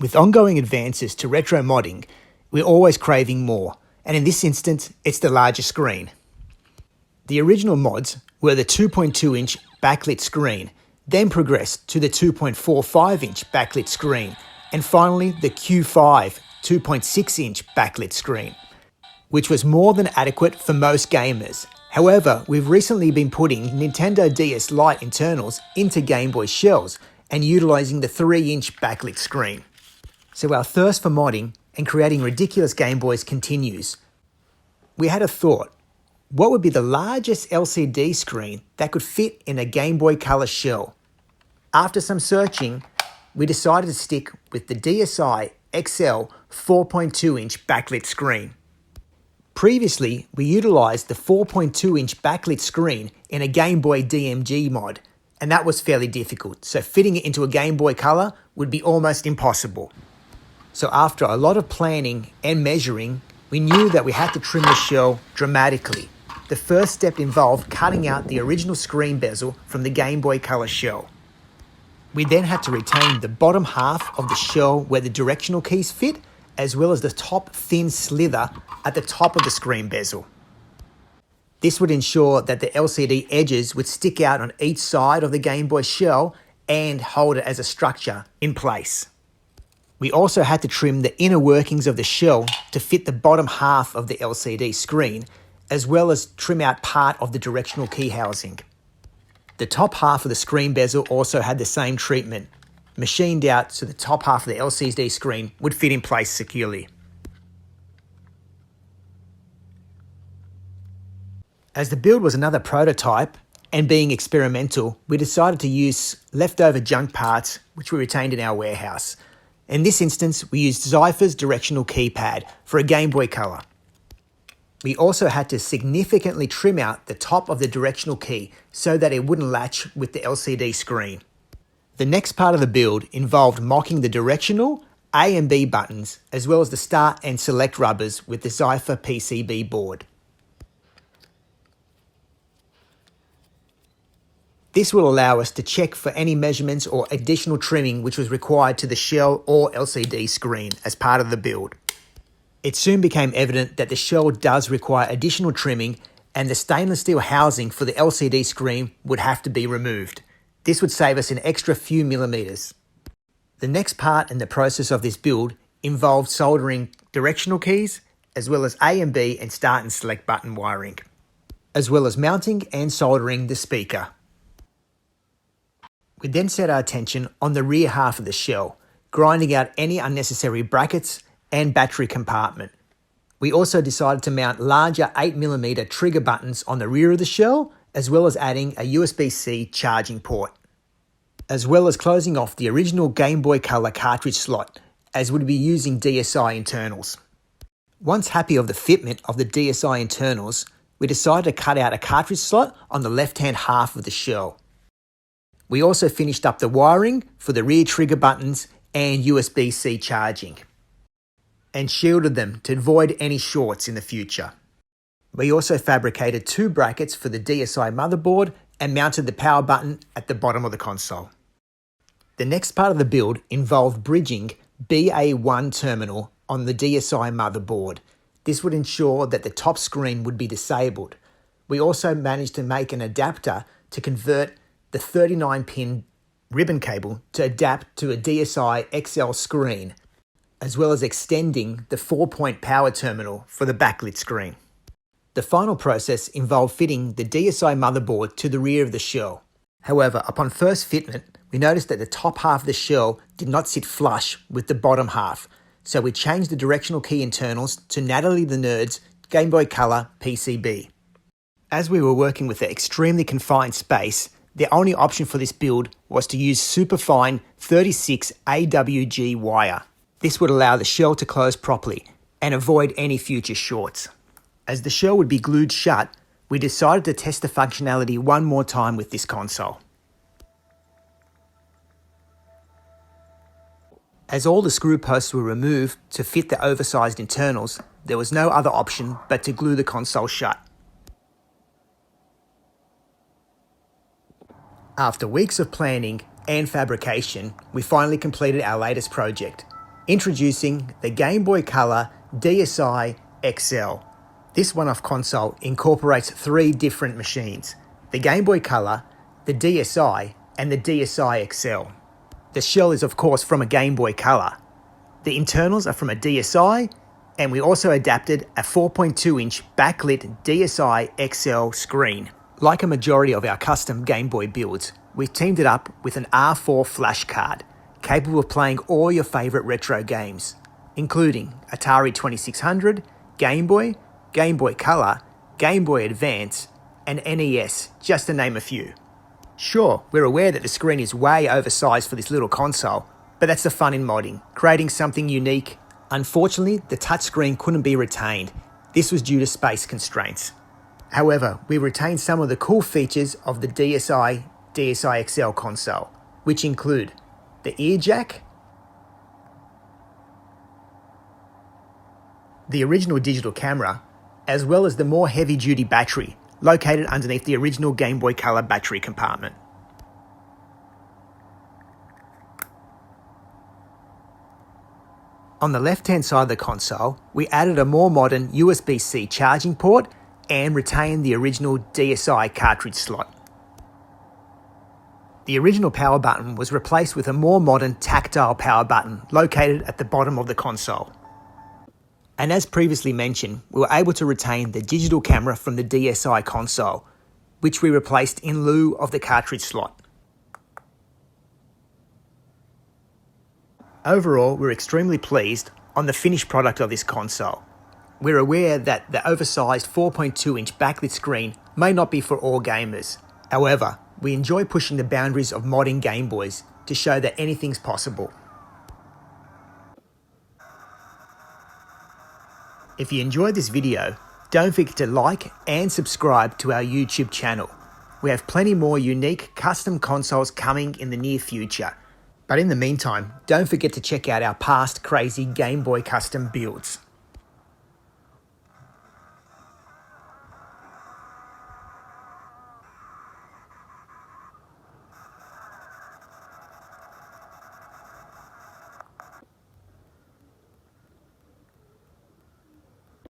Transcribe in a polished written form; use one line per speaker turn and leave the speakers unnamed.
With ongoing advances to retro modding, we're always craving more, and in this instance, it's the larger screen. The original mods were the 2.2-inch backlit screen, then progressed to the 2.45-inch backlit screen, and finally the Q5 2.6-inch backlit screen, which was more than adequate for most gamers. However, we've recently been putting Nintendo DS Lite internals into Game Boy shells and utilizing the 3-inch backlit screen. So our thirst for modding and creating ridiculous Game Boys continues. We had a thought. What would be the largest LCD screen that could fit in a Game Boy Color shell? After some searching, we decided to stick with the DSi XL 4.2-inch backlit screen. Previously, we utilized the 4.2-inch backlit screen in a Game Boy DMG mod, and that was fairly difficult, so fitting it into a Game Boy Color would be almost impossible. So after a lot of planning and measuring, we knew that we had to trim the shell dramatically. The first step involved cutting out the original screen bezel from the Game Boy Color shell. We then had to retain the bottom half of the shell where the directional keys fit, as well as the top thin slither at the top of the screen bezel. This would ensure that the LCD edges would stick out on each side of the Game Boy shell and hold it as a structure in place. We also had to trim the inner workings of the shell to fit the bottom half of the LCD screen, as well as trim out part of the directional key housing. The top half of the screen bezel also had the same treatment, machined out so the top half of the LCD screen would fit in place securely. As the build was another prototype and being experimental, we decided to use leftover junk parts which we retained in our warehouse. In this instance, we used Zypher's directional keypad for a Game Boy Color. We also had to significantly trim out the top of the directional key so that it wouldn't latch with the LCD screen. The next part of the build involved mocking the directional, A and B buttons, as well as the start and select rubbers with the Zypher PCB board. This will allow us to check for any measurements or additional trimming which was required to the shell or LCD screen as part of the build. It soon became evident that the shell does require additional trimming and the stainless steel housing for the LCD screen would have to be removed. This would save us an extra few millimeters. The next part in the process of this build involved soldering directional keys, as well as A and B and start and select button wiring, as well as mounting and soldering the speaker. We then set our attention on the rear half of the shell, grinding out any unnecessary brackets and battery compartment. We also decided to mount larger 8mm trigger buttons on the rear of the shell, as well as adding a USB-C charging port, as well as closing off the original Game Boy Color cartridge slot, as we'd be using DSi internals. Once happy of the fitment of the DSi internals, we decided to cut out a cartridge slot on the left-hand half of the shell. We also finished up the wiring for the rear trigger buttons and USB-C charging, and shielded them to avoid any shorts in the future. We also fabricated 2 brackets for the DSi motherboard and mounted the power button at the bottom of the console. The next part of the build involved bridging BA1 terminal on the DSi motherboard. This would ensure that the top screen would be disabled. We also managed to make an adapter to convert the 39-pin ribbon cable to adapt to a DSi XL screen, as well as extending the 4-point power terminal for the backlit screen. The final process involved fitting the DSi motherboard to the rear of the shell. However, upon first fitment, we noticed that the top half of the shell did not sit flush with the bottom half, so we changed the directional key internals to Natalie the Nerd's Game Boy Color PCB. As we were working with an extremely confined space, the only option for this build was to use superfine 36 AWG wire. This would allow the shell to close properly and avoid any future shorts. As the shell would be glued shut, we decided to test the functionality one more time with this console. As all the screw posts were removed to fit the oversized internals, there was no other option but to glue the console shut. After weeks of planning and fabrication, we finally completed our latest project. Introducing the Gameboy Color DSi XL. This one-off console incorporates 3 different machines: the Gameboy Color, the DSi, and the DSi XL. The shell is of course from a Gameboy Color. The internals are from a DSi, and we also adapted a 4.2-inch backlit DSi XL screen. Like a majority of our custom Game Boy builds, we've teamed it up with an R4 flash card, capable of playing all your favourite retro games, including Atari 2600, Game Boy, Game Boy Color, Game Boy Advance, and NES, just to name a few. Sure, we're aware that the screen is way oversized for this little console, but that's the fun in modding, creating something unique. Unfortunately, the touchscreen couldn't be retained. This was due to space constraints. However, we retained some of the cool features of the DSi XL console, which include the ear jack, the original digital camera, as well as the more heavy-duty battery located underneath the original Game Boy Color battery compartment. On the left-hand side of the console, we added a more modern USB-C charging port and retained the original DSi cartridge slot. The original power button was replaced with a more modern tactile power button located at the bottom of the console. And as previously mentioned, we were able to retain the digital camera from the DSi console, which we replaced in lieu of the cartridge slot. Overall, we're extremely pleased on the finished product of this console. We're aware that the oversized 4.2-inch backlit screen may not be for all gamers. However, we enjoy pushing the boundaries of modding Game Boys to show that anything's possible. If you enjoyed this video, don't forget to like and subscribe to our YouTube channel. We have plenty more unique custom consoles coming in the near future. But in the meantime, don't forget to check out our past crazy Game Boy custom builds.